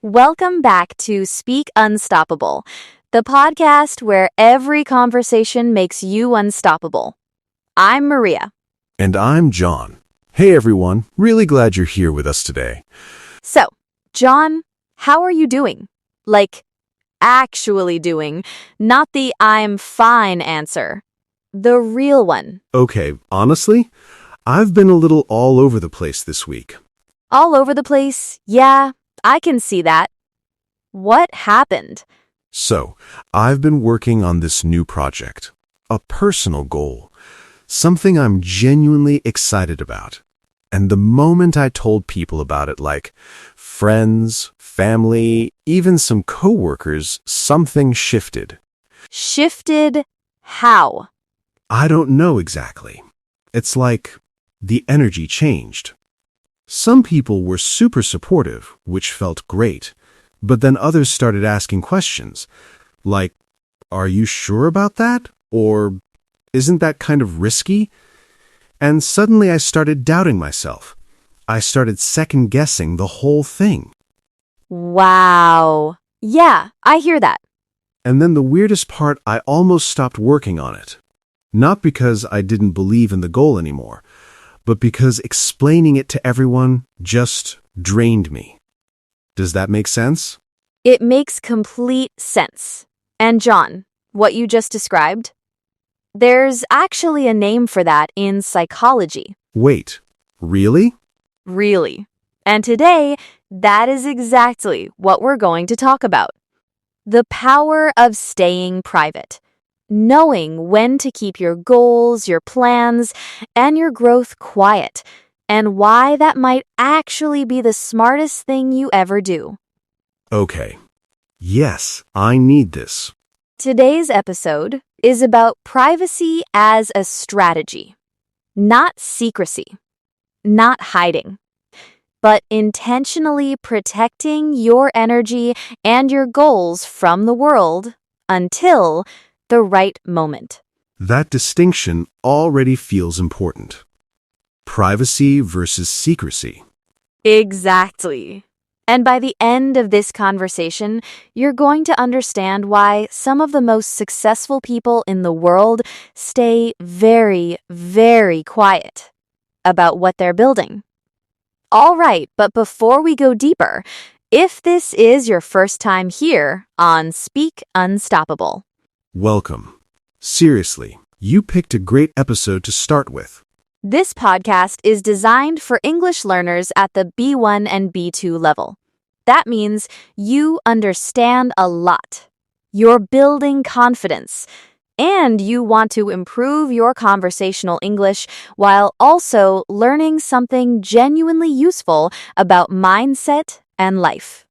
Welcome back to Speak Unstoppable, the podcast where every conversation makes you unstoppable. I'm Maria. And I'm John. Hey everyone, really glad you're here with us today. So, John, how are you doing? Like, actually doing, not the I'm fine answer. The real one. Okay, honestly, I've been a little all over the place this week. All over the place? Yeah, I can see that. What happened? So, I've been working on this new project, a personal goal, something I'm genuinely excited about. And the moment I told people about it, like friends, family, even some coworkers, something shifted. Shifted how? I don't know exactly. It's like the energy changed. Some people were super supportive, which felt great, but then others started asking questions, like, are you sure about that? Or isn't that kind of risky? And suddenly I started doubting myself. I started second-guessing the whole thing. Wow. Yeah, I hear that. And then the weirdest part, I almost stopped working on it. Not because I didn't believe in the goal anymore, but because explaining it to everyone just drained me. Does that make sense? It makes complete sense. And John, what you just described? There's actually a name for that in psychology. Wait, really? Really. And today, that is exactly what we're going to talk about. The power of staying private. Knowing when to keep your goals, your plans, and your growth quiet, and why that might actually be the smartest thing you ever do. Okay. Yes, I need this. Today's episode is about privacy as a strategy. Not secrecy, not hiding, but intentionally protecting your energy and your goals from the world until the right moment. That distinction already feels important. Privacy versus secrecy. Exactly. And by the end of this conversation, you're going to understand why some of the most successful people in the world stay very, very quiet about what they're building. All right, but before we go deeper, if this is your first time here on Speak Unstoppable, Welcome. Seriously, you picked a great episode to start with. this podcast is designed for English learners at the B1 and B2 level. That means you understand a lot. You're building confidence, and you want to improve your conversational English while also learning something genuinely useful about mindset and life.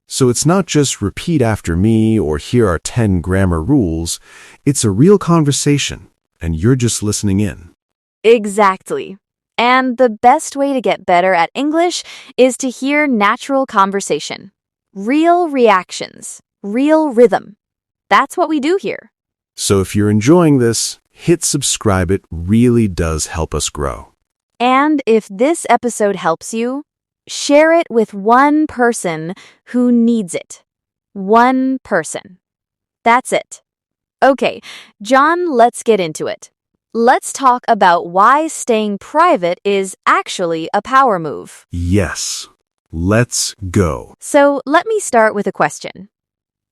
So it's not just repeat after me or here are 10 grammar rules. It's a real conversation, and you're just listening in. Exactly. And the best way to get better at English is to hear natural conversation, real reactions, real rhythm. That's what we do here. So if you're enjoying this, hit subscribe. It really does help us grow. And if this episode helps you, share it with one person who needs it. One person. That's it. Okay, John, let's get into it. Let's talk about why staying private is actually a power move. Yes. Let's go. So let me start with a question.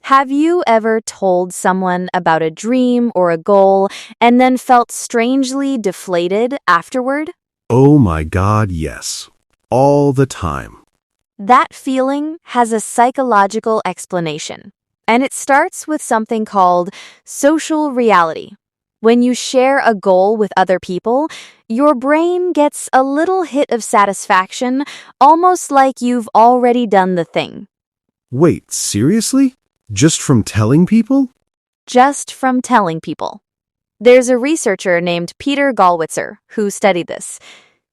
Have you ever told someone about a dream or a goal and then felt strangely deflated afterward? Oh my God, yes. All the time. That feeling has a psychological explanation, and it starts with something called social reality. When you share a goal with other people, your brain gets a little hit of satisfaction, almost like you've already done the thing. Wait, seriously? Just from telling people? Just from telling people. There's a researcher named Peter Gallwitzer who studied this.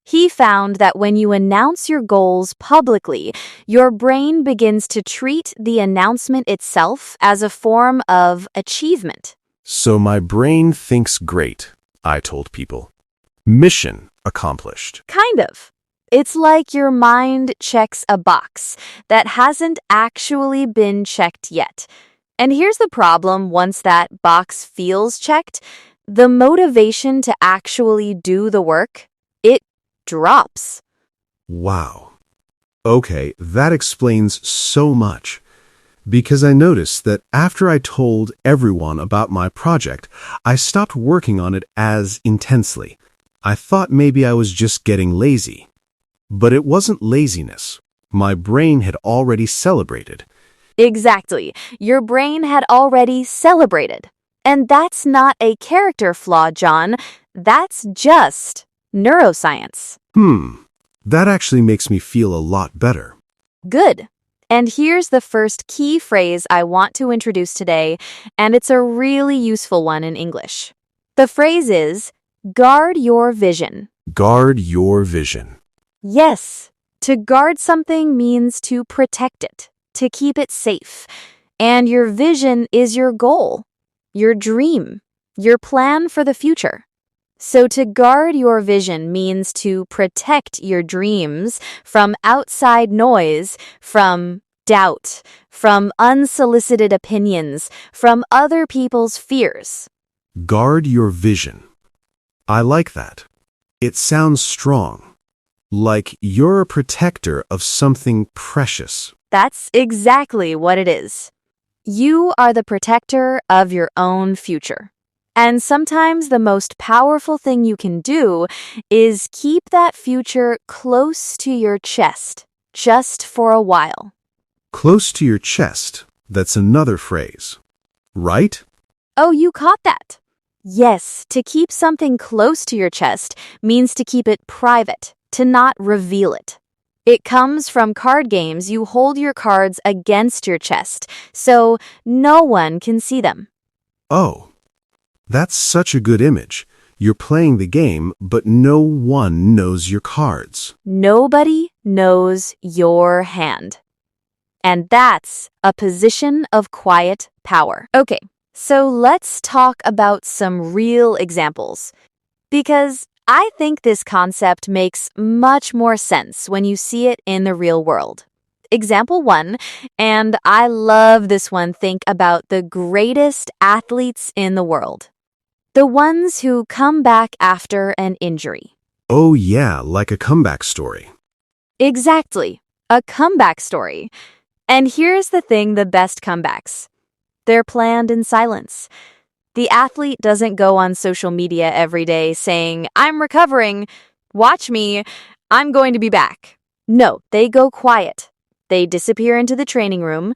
He found that when you announce your goals publicly, your brain begins to treat the announcement itself as a form of achievement. So my brain thinks great, I told people. Mission accomplished. Kind of. It's like your mind checks a box that hasn't actually been checked yet. And here's the problem: once that box feels checked, the motivation to actually do the work, it drops. Wow. Okay, that explains so much. Because I noticed that after I told everyone about my project, I stopped working on it as intensely. I thought maybe I was just getting lazy. But it wasn't laziness. My brain had already celebrated. Exactly. Your brain had already celebrated. And that's not a character flaw, John. That's just neuroscience. That actually makes me feel a lot better. Good. And here's the first key phrase I want to introduce today, and it's a really useful one in English. The phrase is, guard your vision. Guard your vision. Yes, to guard something means to protect it, to keep it safe. And your vision is your goal, your dream, your plan for the future. So to guard your vision means to protect your dreams from outside noise, from doubt, from unsolicited opinions, from other people's fears. Guard your vision. I like that. It sounds strong. Like you're a protector of something precious. That's exactly what it is. You are the protector of your own future. And sometimes the most powerful thing you can do is keep that future close to your chest, just for a while. Close to your chest. That's another phrase. Right? Oh, you caught that. Yes, to keep something close to your chest means to keep it private, to not reveal it. It comes from card games. You hold your cards against your chest, so no one can see them. Oh, that's such a good image. You're playing the game, but no one knows your cards. Nobody knows your hand. And that's a position of quiet power. Okay, so let's talk about some real examples. Because I think this concept makes much more sense when you see it in the real world. Example 1, and I love this one. Think about the greatest athletes in the world. The ones who come back after an injury. Oh yeah, like a comeback story. Exactly, a comeback story. And here's the thing: the best comebacks, they're planned in silence. The athlete doesn't go on social media every day saying, "I'm recovering, watch me, I'm going to be back." No, they go quiet. They disappear into the training room.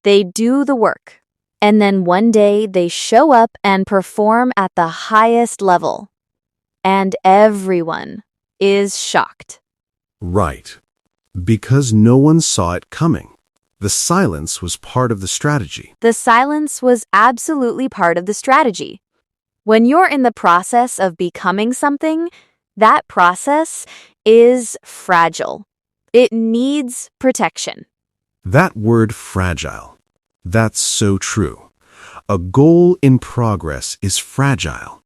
They do the work. And then one day they show up and perform at the highest level. And everyone is shocked. Right. Because no one saw it coming. The silence was part of the strategy. The silence was absolutely part of the strategy. When you're in the process of becoming something, that process is fragile. It needs protection. That word fragile. That's so true. A goal in progress is fragile.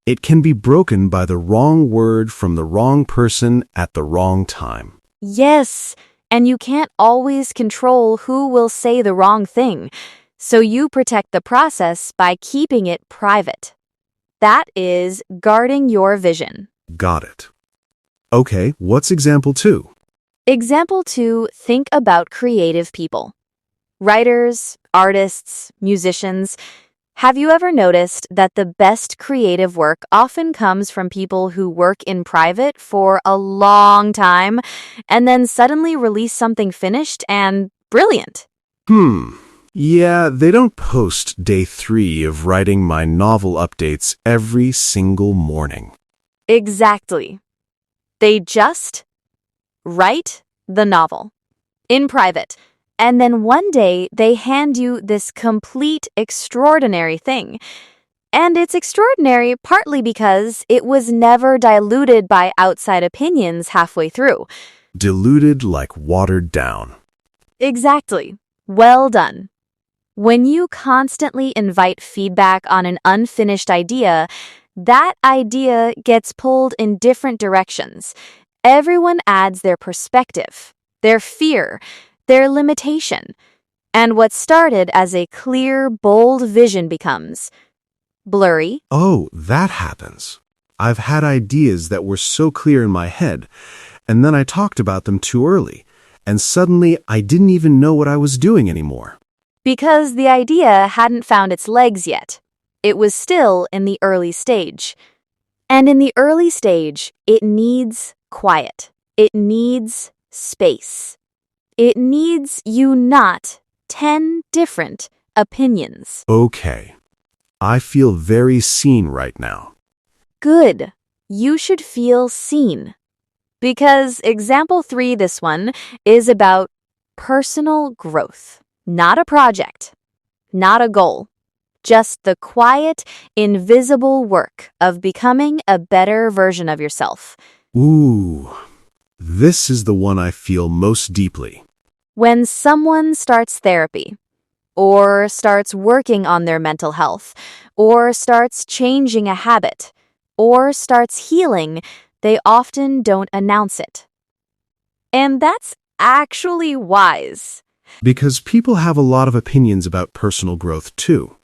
It can be broken by the wrong word from the wrong person at the wrong time. Yes, and you can't always control who will say the wrong thing, so you protect the process by keeping it private. That is guarding your vision. Got it. Okay, what's example 2? Example 2, think about creative people. Writers, artists, musicians. Have you ever noticed that the best creative work often comes from people who work in private for a long time and then suddenly release something finished and brilliant? Yeah, they don't post day 3 of writing my novel updates every single morning. Exactly. They just write the novel in private. And then one day they hand you this complete extraordinary thing. And it's extraordinary partly because it was never diluted by outside opinions halfway through. Diluted like watered down. Exactly. Well done. When you constantly invite feedback on an unfinished idea, that idea gets pulled in different directions. Everyone adds their perspective, their fear, their limitation, and what started as a clear, bold vision becomes blurry. Oh, that happens. I've had ideas that were so clear in my head, and then I talked about them too early, and suddenly I didn't even know what I was doing anymore. Because the idea hadn't found its legs yet. It was still in the early stage. And in the early stage, it needs quiet. It needs space. It needs you not 10 different opinions. Okay. I feel very seen right now. Good. You should feel seen. Because example 3, this one, is about personal growth. Not a project. Not a goal. Just the quiet, invisible work of becoming a better version of yourself. Ooh, this is the one I feel most deeply. When someone starts therapy, or starts working on their mental health, or starts changing a habit, or starts healing, they often don't announce it. And that's actually wise. Because people have a lot of opinions about personal growth too.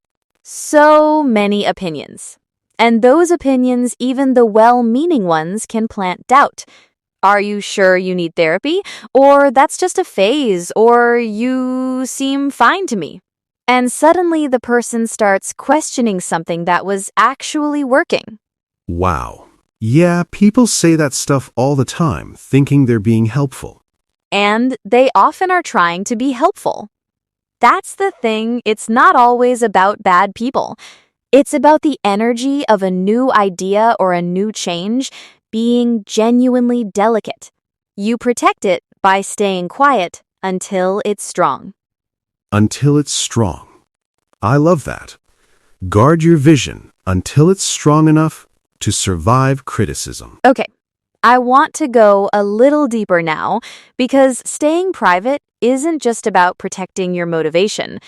So many opinions. And those opinions, even the well-meaning ones, can plant doubt. Are you sure you need therapy? Or that's just a phase? Or you seem fine to me? And suddenly the person starts questioning something that was actually working. Wow. Yeah, people say that stuff all the time, thinking they're being helpful. And they often are trying to be helpful. That's the thing, it's not always about bad people. It's about the energy of a new idea or a new change being genuinely delicate. You protect it by staying quiet until it's strong. Until it's strong. I love that. Guard your vision until it's strong enough to survive criticism. Okay, I want to go a little deeper now because staying private isn't just about protecting your motivation.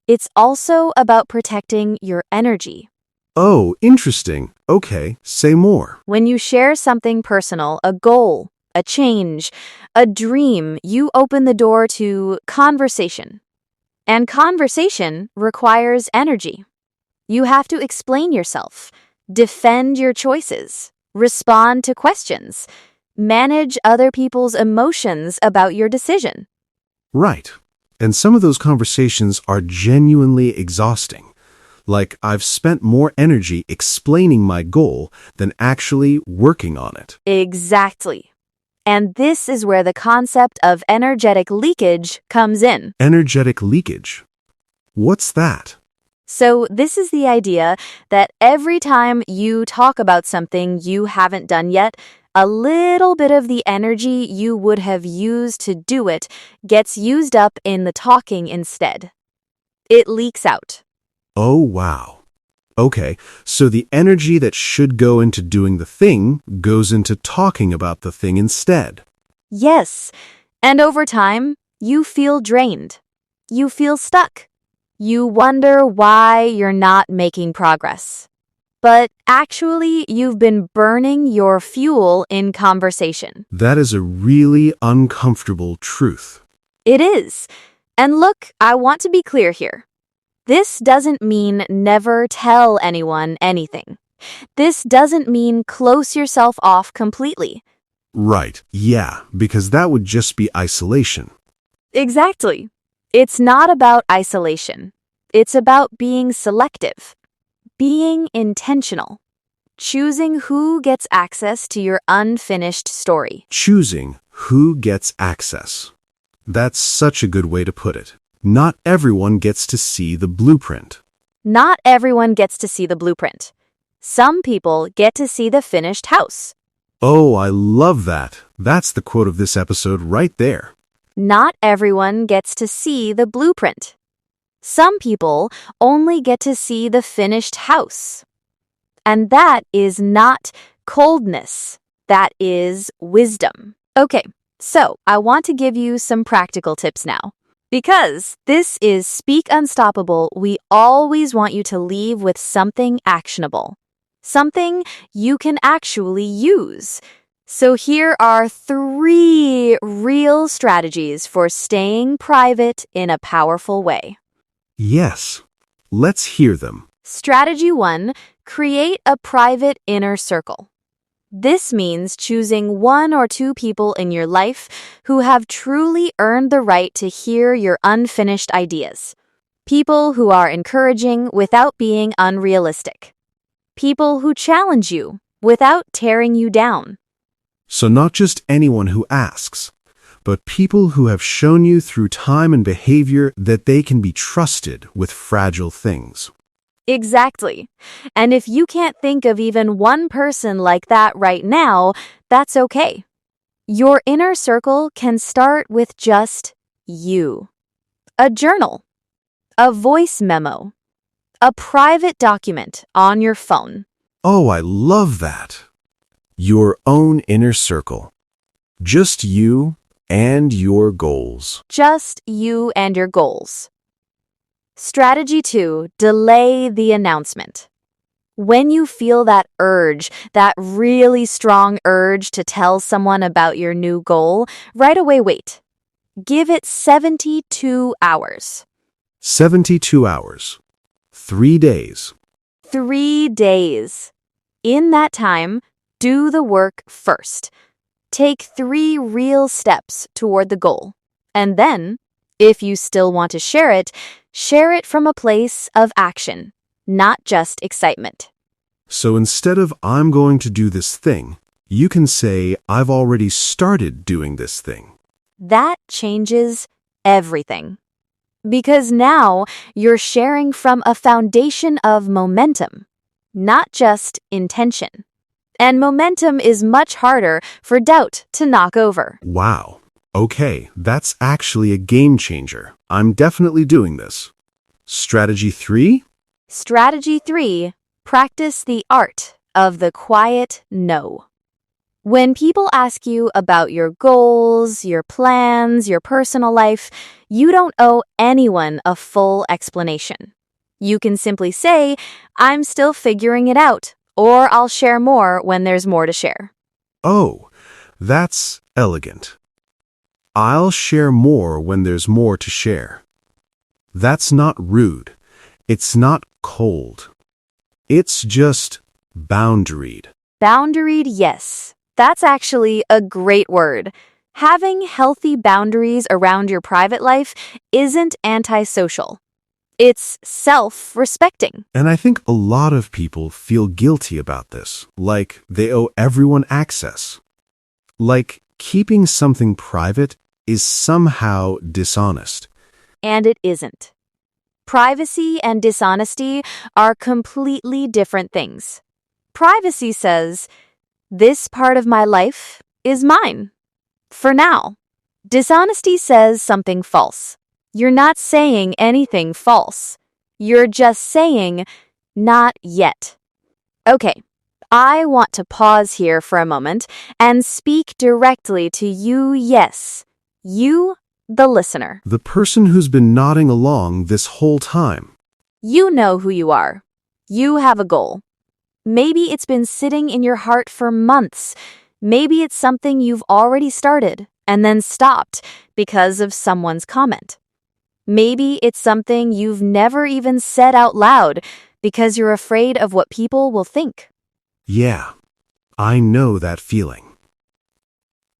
It's also about protecting your energy. Oh, interesting. Okay, say more. When you share something personal, a goal, a change, a dream, you open the door to conversation. And conversation requires energy. You have to explain yourself, defend your choices, respond to questions, manage other people's emotions about your decision. Right. And some of those conversations are genuinely exhausting. Like I've spent more energy explaining my goal than actually working on it. Exactly. And this is where the concept of energetic leakage comes in. Energetic leakage. What's that? So this is the idea that every time you talk about something you haven't done yet, a little bit of the energy you would have used to do it gets used up in the talking instead. It leaks out. Oh, wow. Okay, so the energy that should go into doing the thing goes into talking about the thing instead. Yes, and over time, you feel drained. You feel stuck. You wonder why you're not making progress. But actually, you've been burning your fuel in conversation. That is a really uncomfortable truth. It is. And look, I want to be clear here. This doesn't mean never tell anyone anything. This doesn't mean close yourself off completely. Right, yeah, because that would just be isolation. Exactly. It's not about isolation. It's about being selective, being intentional, choosing who gets access to your unfinished story. Choosing who gets access. That's such a good way to put it. Not everyone gets to see the blueprint. Not everyone gets to see the blueprint. Some people get to see the finished house. Oh, I love that. That's the quote of this episode right there. Not everyone gets to see the blueprint. Some people only get to see the finished house. And that is not coldness. That is wisdom. Okay, so I want to give you some practical tips now. Because this is Speak Unstoppable, we always want you to leave with something actionable. Something you can actually use. So here are 3 real strategies for staying private in a powerful way. Yes, let's hear them. Strategy 1, create a private inner circle. This means choosing 1 or 2 people in your life who have truly earned the right to hear your unfinished ideas. People who are encouraging without being unrealistic. People who challenge you without tearing you down. So not just anyone who asks, but people who have shown you through time and behavior that they can be trusted with fragile things. Exactly. And if you can't think of even one person like that right now, that's okay. Your inner circle can start with just you. A journal, a voice memo, a private document on your phone. Oh, I love that. Your own inner circle. Just you and your goals. Just you and your goals. Strategy 2, delay the announcement. When you feel that urge, that really strong urge to tell someone about your new goal, right away wait. Give it 72 hours. 72 hours. 3 days. 3 days. In that time, do the work first. Take 3 real steps toward the goal. And then, if you still want to share it from a place of action, not just excitement. So instead of I'm going to do this thing, you can say I've already started doing this thing. That changes everything. Because now you're sharing from a foundation of momentum, not just intention. And momentum is much harder for doubt to knock over. Wow. Okay, that's actually a game changer. I'm definitely doing this. Strategy 3? Strategy 3, practice the art of the quiet no. When people ask you about your goals, your plans, your personal life, you don't owe anyone a full explanation. You can simply say, I'm still figuring it out, or I'll share more when there's more to share. Oh, that's elegant. I'll share more when there's more to share. That's not rude. It's not cold. It's just boundaried. Boundaried, yes. That's actually a great word. Having healthy boundaries around your private life isn't antisocial. It's self-respecting. And I think a lot of people feel guilty about this, like they owe everyone access. Like keeping something private is somehow dishonest. And it isn't. Privacy and dishonesty are completely different things. Privacy says, this part of my life is mine. For now. Dishonesty says something false. You're not saying anything false. You're just saying, not yet. Okay, I want to pause here for a moment and speak directly to you, yes. You, the listener. The person who's been nodding along this whole time. You know who you are. You have a goal. Maybe it's been sitting in your heart for months. Maybe it's something you've already started and then stopped because of someone's comment. Maybe it's something you've never even said out loud because you're afraid of what people will think. Yeah, I know that feeling.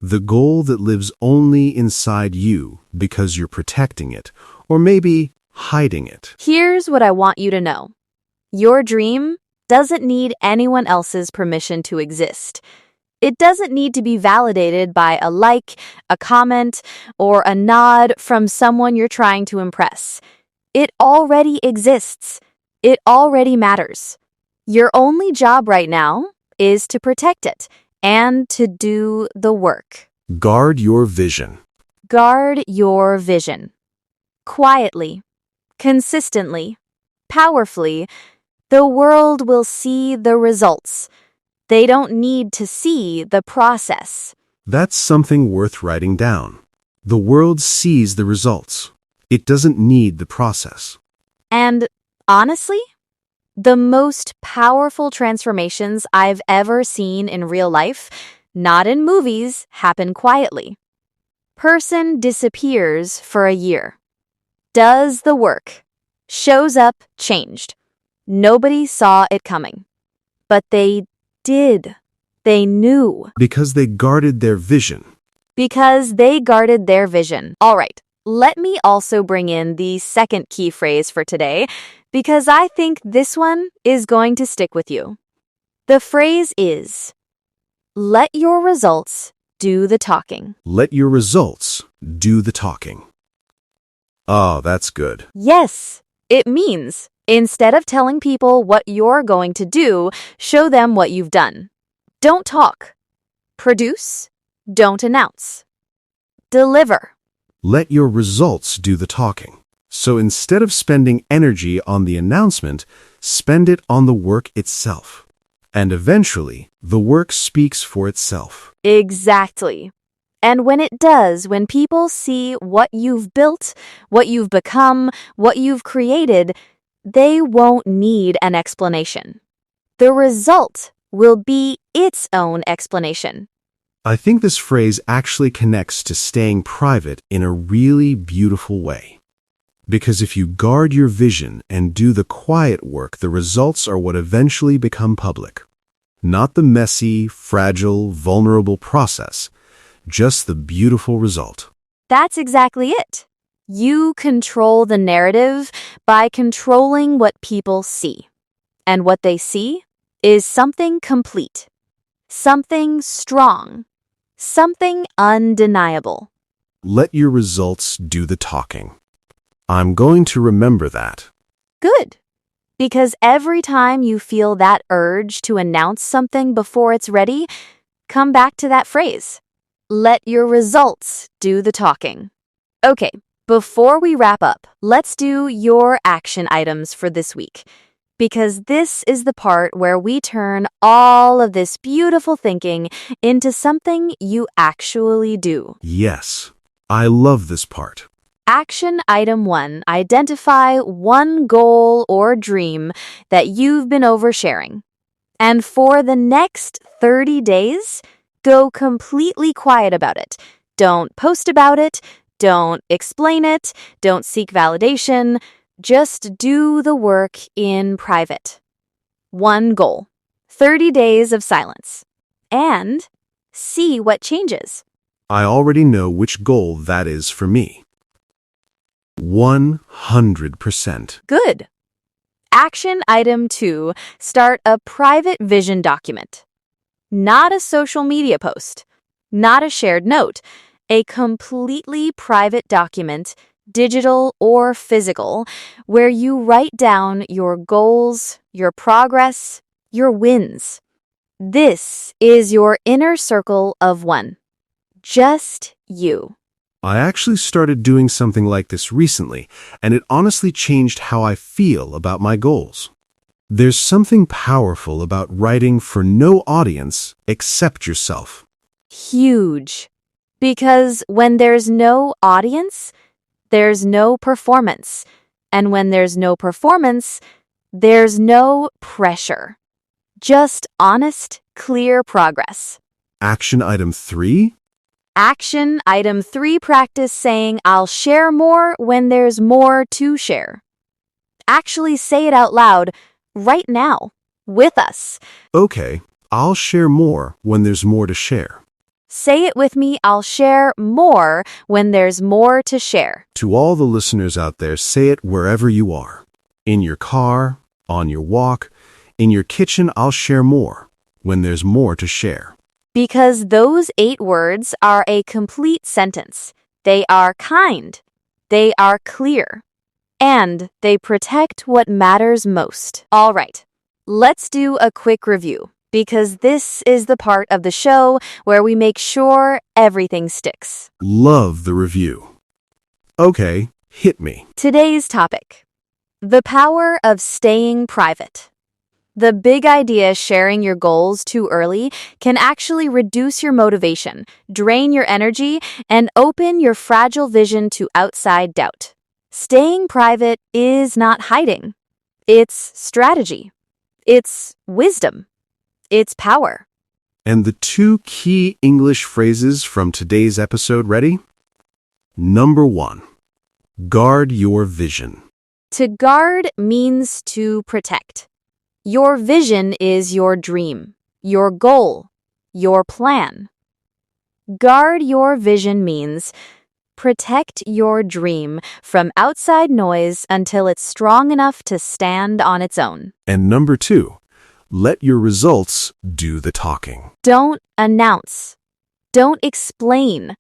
The goal that lives only inside you because you're protecting it, or maybe hiding it. Here's what I want you to know. Your dream doesn't need anyone else's permission to exist. It doesn't need to be validated by a like, a comment, or a nod from someone you're trying to impress. It already exists. It already matters. Your only job right now is to protect it and to do the work. Guard your vision. Guard your vision. Quietly, consistently, powerfully, the world will see the results. They don't need to see the process. That's something worth writing down. The world sees the results. It doesn't need the process. And honestly, the most powerful transformations I've ever seen in real life not in movies, happen quietly. Person disappears for a year. Does the work. Shows up changed. Nobody saw it coming. But they did. They knew. Because they guarded their vision. Because they guarded their vision. All right, let me also bring in the second key phrase for today, because I think this one is going to stick with you. The phrase is, let your results do the talking. Let your results do the talking. Oh, that's good. Yes, it means instead of telling people what you're going to do, show them what you've done. Don't talk. Produce. Don't announce. Deliver. Let your results do the talking. So instead of spending energy on the announcement, spend it on the work itself. And eventually, the work speaks for itself. Exactly. And when it does, when people see what you've built, what you've become, what you've created, they won't need an explanation. The result will be its own explanation. I think this phrase actually connects to staying private in a really beautiful way. Because if you guard your vision and do the quiet work, the results are what eventually become public. Not the messy, fragile, vulnerable process, just the beautiful result. That's exactly it. You control the narrative by controlling what people see. And what they see is something complete, something strong, something undeniable. Let your results do the talking. I'm going to remember that. Good. Because every time you feel that urge to announce something before it's ready, come back to that phrase. Let your results do the talking. Okay, before we wrap up, let's do your action items for this week. Because this is the part where we turn all of this beautiful thinking into something you actually do. Yes, I love this part. Action item 1, identify one goal or dream that you've been oversharing. And for the next 30 days, go completely quiet about it. Don't post about it. Don't explain it. Don't seek validation. Just do the work in private. One goal, 30 days of silence. And see what changes. I already know which goal that is for me. 100%. Good. Action item 2, start a private vision document. Not a social media post, not a shared note, a completely private document, digital or physical, where you write down your goals, your progress, your wins. This is your inner circle of one. Just you. I actually started doing something like this recently, and it honestly changed how I feel about my goals. There's something powerful about writing for no audience except yourself. Huge. Because when there's no audience, there's no performance. And when there's no performance, there's no pressure. Just honest, clear progress. Action item 3? Action item 3, practice saying, I'll share more when there's more to share. Actually say it out loud right now, with us. Okay, I'll share more when there's more to share. Say it with me, I'll share more when there's more to share. To all the listeners out there, say it wherever you are. In your car, on your walk, in your kitchen, I'll share more when there's more to share. Because those 8 words are a complete sentence. They are kind. They are clear. And they protect what matters most. All right, let's do a quick review, because this is the part of the show where we make sure everything sticks. Love the review. Okay, hit me. Today's topic: the power of staying private. The big idea, sharing your goals too early, can actually reduce your motivation, drain your energy, and open your fragile vision to outside doubt. Staying private is not hiding. It's strategy. It's wisdom. It's power. And the two key English phrases from today's episode, ready? Number 1, guard your vision. To guard means to protect. Your vision is your dream, your goal, your plan. Guard your vision means protect your dream from outside noise until it's strong enough to stand on its own. And number 2, let your results do the talking. Don't announce. Don't explain.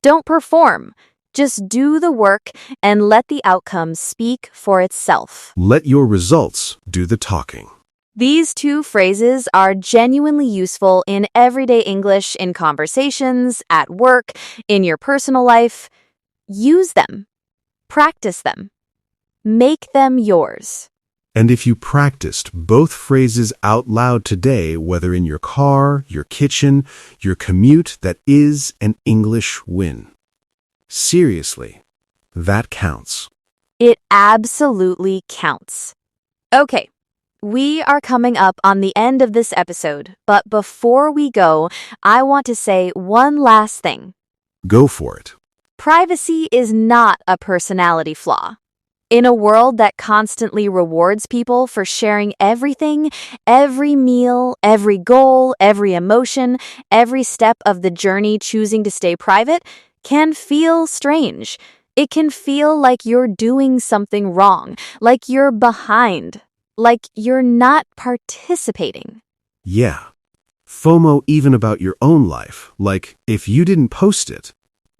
Don't perform. Just do the work and let the outcome speak for itself. Let your results do the talking. These two phrases are genuinely useful in everyday English, in conversations, at work, in your personal life. Use them. Practice them. Make them yours. And if you practiced both phrases out loud today, whether in your car, your kitchen, your commute, that is an English win. Seriously, that counts. It absolutely counts. Okay, we are coming up on the end of this episode, but before we go, I want to say one last thing. Go for it. Privacy is not a personality flaw. In a world that constantly rewards people for sharing everything, every meal, every goal, every emotion, every step of the journey choosing to stay private can feel strange. It can feel like you're doing something wrong, like you're behind, like you're not participating. Yeah. FOMO even about your own life, like if you didn't post it,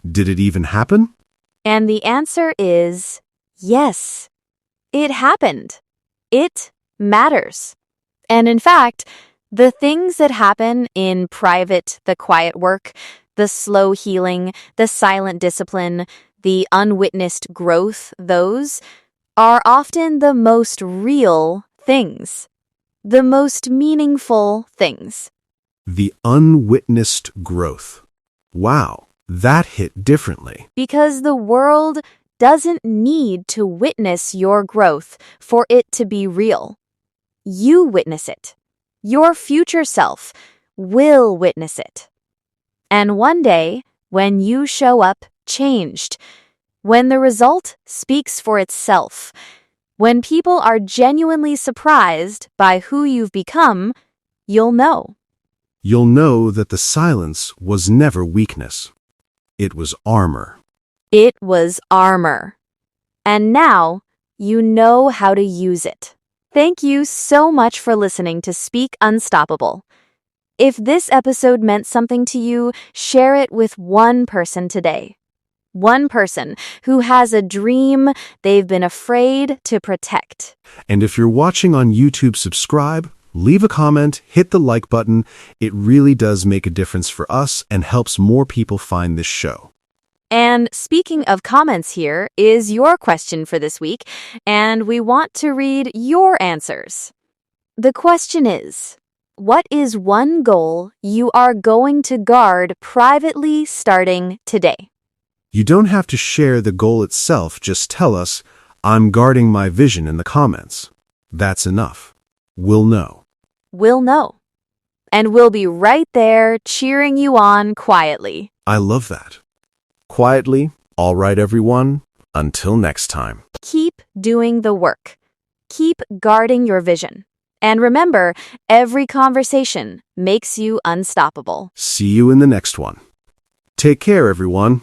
did it even happen? And the answer is yes. It happened. It matters. And in fact, the things that happen in private, the quiet work, the slow healing, the silent discipline, the unwitnessed growth, those are often the most real things, the most meaningful things. The unwitnessed growth. Wow, that hit differently. Because the world doesn't need to witness your growth for it to be real. You witness it. Your future self will witness it. And one day, when you show up changed, when the result speaks for itself, when people are genuinely surprised by who you've become, you'll know. You'll know that the silence was never weakness. It was armor. It was armor. And now, you know how to use it. Thank you so much for listening to Speak Unstoppable. If this episode meant something to you, share it with one person today. One person who has a dream they've been afraid to protect. And if you're watching on YouTube, subscribe, leave a comment, hit the like button. It really does make a difference for us and helps more people find this show. And speaking of comments, here is your question for this week, and we want to read your answers. The question is, what is one goal you are going to guard privately starting today? You don't have to share the goal itself, just tell us, I'm guarding my vision in the comments. That's enough. We'll know. We'll know. And we'll be right there cheering you on quietly. I love that. Quietly, all right, everyone. Until next time. Keep doing the work. Keep guarding your vision. And remember, every conversation makes you unstoppable. See you in the next one. Take care, everyone.